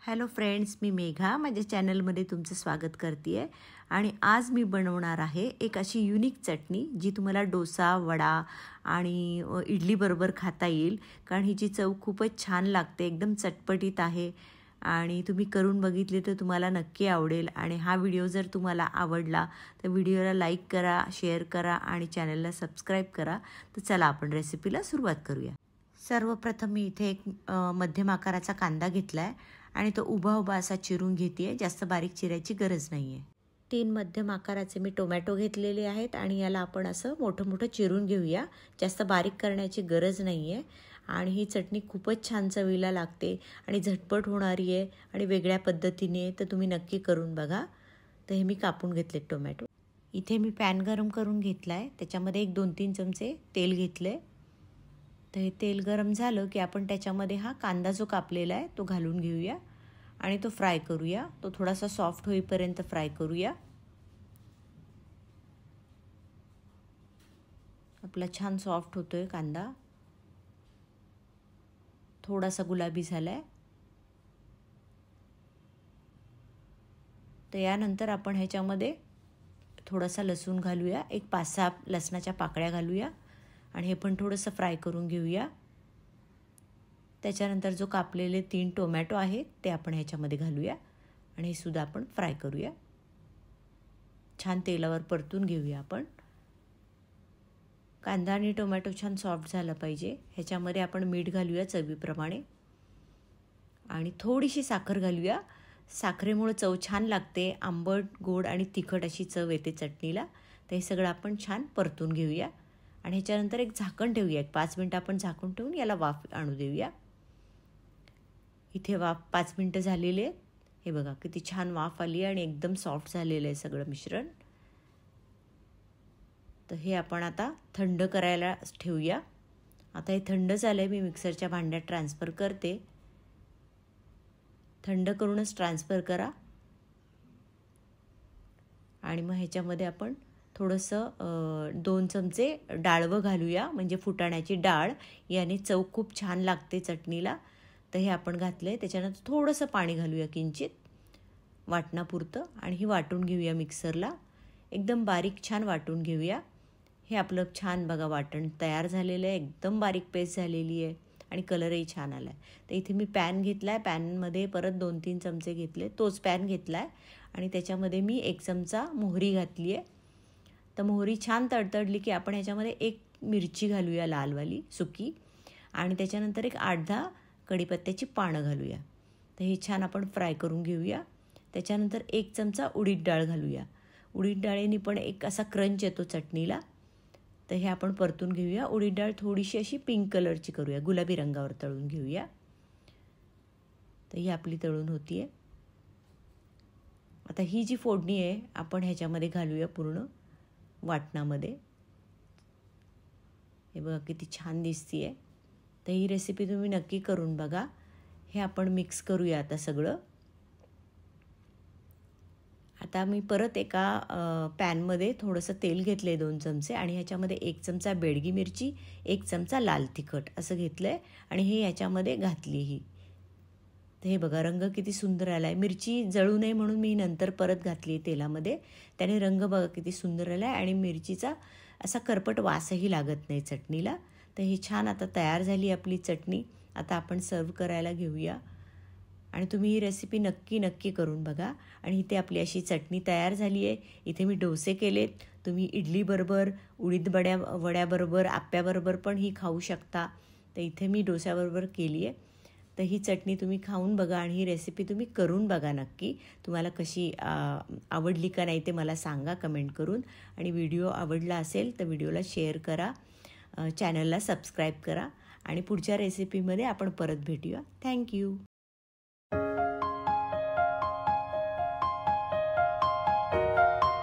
Hello friends, मी मेघा माझ्या चॅनलमध्ये तुमचं स्वागत करते आहे। आणि आज मी बनवणार आहे एक अशी युनिक चटणी जी तुम्हाला डोसा, वडा आणि इडली बरोबर खाता येईल। कारण हिची चव खूपच छान लागते, एकदम चटपटीत आहे आणि तुम्ही करून बघितले तर तुम्हाला नक्की आवडेल। आणि हा व्हिडिओ जर तुम्हाला आवडला तर व्हिडिओला लाईक करा, शेअर करा आणि चॅनलला सबस्क्राईब करा। तर चला आपण रेसिपीला सुरुवात करूया। सर्वप्रथम मी इथे एक मध्यम आकाराचा कांदा घेतला आहे आणि तो उभा उभा असा चिरून घेते, जास्त बारीक चिरायची गरज नाही आहे। 3 मध्यम आकाराचे मी टोमॅटो घेतलेले आहेत आणि याला आपण असं मोठं मोठं चिरून घेऊया, जास्त बारीक करण्याची गरज नाही आहे। आणि ही चटणी खूपच छान चवीला लागते आणि झटपट होणारी आहे आणि वेगळ्या पद्धतीने, तर तुम्ही नक्की करून बघा। तर हे मी कापून घेतले टोमॅटो। इथे मी पॅन गरम करून घेतला आहे, त्याच्यामध्ये एक 2-3 चमचे तेल घेतले। तर हे तेल गरम झालं की आपण त्याच्यामध्ये हा कांदा जो कापलेला आहे तो घालून घेऊया आणि तो फ्राय करूया। तो थोडासा सॉफ्ट होईपर्यंत फ्राय करूया। आपला छान सॉफ्ट होतोय कांदा, थोडासा गुलाबी झालाय। तर यानंतर आपण ह्याच्यामध्ये थोडासा लसूण घालूया, एक 5-6 लसणाच्या पाकळ्या घालूया आणि हे पण थोडंसं फ्राय करून घेऊया। त्याच्यानंतर जो कापलेले 3 टोमॅटो आहेत ते आपण ह्याच्यामध्ये घालूया आणि हे सुद्धा आपण फ्राय करूया। छान तेलावर परतून घेऊया आपण। कांदा आणि टोमॅटो छान सॉफ्ट झाला पाहिजे। ह्याच्यामध्ये आपण मीठ घालूया चवीप्रमाणे आणि थोडीशी साखर घालूया। साखरेमुळे चव छान लागते, आंबट, गोड आणि तिखट अशी चव येते चटणीला। तर हे सगळं आपण छान परतून घेऊया आणि ह्याच्यानंतर एक झाकण ठेवूया, एक 5 मिनिटं आपण झाकून ठेवून याला वाफ आणू देऊया। इथे वाफ 5 मिनिटं झालेली आहेत। हे बघा किती छान वाफ आली आणि एकदम सॉफ्ट झालेलं आहे सगळं मिश्रण। तर हे आपण आता थंड करायला ठेवूया। आता हे थंड झालंय, मी मिक्सरच्या भांड्यात ट्रान्सफर करते। थंड करूनच ट्रान्सफर करा आणि मग ह्याच्यामध्ये आपण थोडंसं 2 चमचे डाळवं घालूया, म्हणजे फुटाण्याची डाळ, याने चव खूप छान लागते चटणीला। तर हे आपण घातलंय, त्याच्यानंतर थोडंसं पाणी घालूया किंचित वाटणापुरतं आणि ही वाटून घेऊया मिक्सरला, एकदम बारीक छान वाटून घेऊया। हे आपलं छान बघा वाटण तयार झालेलं आहे, एकदम बारीक पेस्ट झालेली आहे आणि कलरही छान आला आहे। तर इथे मी पॅन घेतला आहे, पॅनमध्ये परत 2-3 चमचे घेतले, तोच पॅन घेतला आहे आणि त्याच्यामध्ये मी 1 चमचा मोहरी घातली आहे। तर मोहरी छान तडतडली की आपण ह्याच्यामध्ये 1 मिरची घालूया लालवाली सुकी आणि त्याच्यानंतर एक 8-10 कढीपत्त्याची पानं घालूया। तर हे छान आपण फ्राय करून घेऊया। त्याच्यानंतर 1 चमचा उडीद डाळ घालूया। उडीद डाळीने पण एक असा क्रंच येतो चटणीला। तर हे आपण परतून घेऊया। उडीद डाळ थोडीशी अशी पिंक कलरची करूया, गुलाबी रंगावर तळून घेऊया। तर ही आपली तळून होतीये। आता ही जी फोडणी आहे आपण ह्याच्यामध्ये घालूया पूर्ण वाटणामध्ये। हे बघा किती छान दिसतीये। तर ही रेसिपी तुम्ही नक्की करून बघा। हे आपण मिक्स करूया आता सगळं। आता मी परत एका पॅनमध्ये थोडंसं तेल घेतलंय 2 चमचे आणि ह्याच्यामध्ये 1 चमचा बेडगी मिरची, 1 चमचा लाल तिखट असं घेतलंय आणि हे ह्याच्यामध्ये घातली ही। तर हे बघा रंग किती सुंदर आलाय। मिरची जळू नये म्हणून मी नंतर परत घातली तेलामध्ये, त्याने रंग बघा किती सुंदर आलाय आणि मिरचीचा असा करपट वासही लागत नाही चटणीला। तर ही छान आता तयार झाली आपली चटणी। आता आपण सर्व करायला घेऊया आणि तुम्ही ही रेसिपी नक्की करून बघा। आणि इथे आपली अशी चटणी तयार झाली आहे। इथे मी डोसे केलेत, तुम्ही इडली बरोबर, उडीद वड्याबरोबर, आप्याबरोबर पण ही खाऊ शकता। तर इथे मी डोस्याबरोबर केली आहे। तर ही चटणी तुम्ही खाऊन बघा आणि ही रेसिपी तुम्ही करून बघा नक्की। तुम्हाला कशी आवडली का नाही ते मला सांगा कमेंट करून। आणि व्हिडिओ आवडला असेल तर व्हिडिओला शेअर करा, चॅनलला सबस्क्राईब करा आणि पुढच्या रेसिपीमध्ये आपण परत भेटूया। थँक्यू।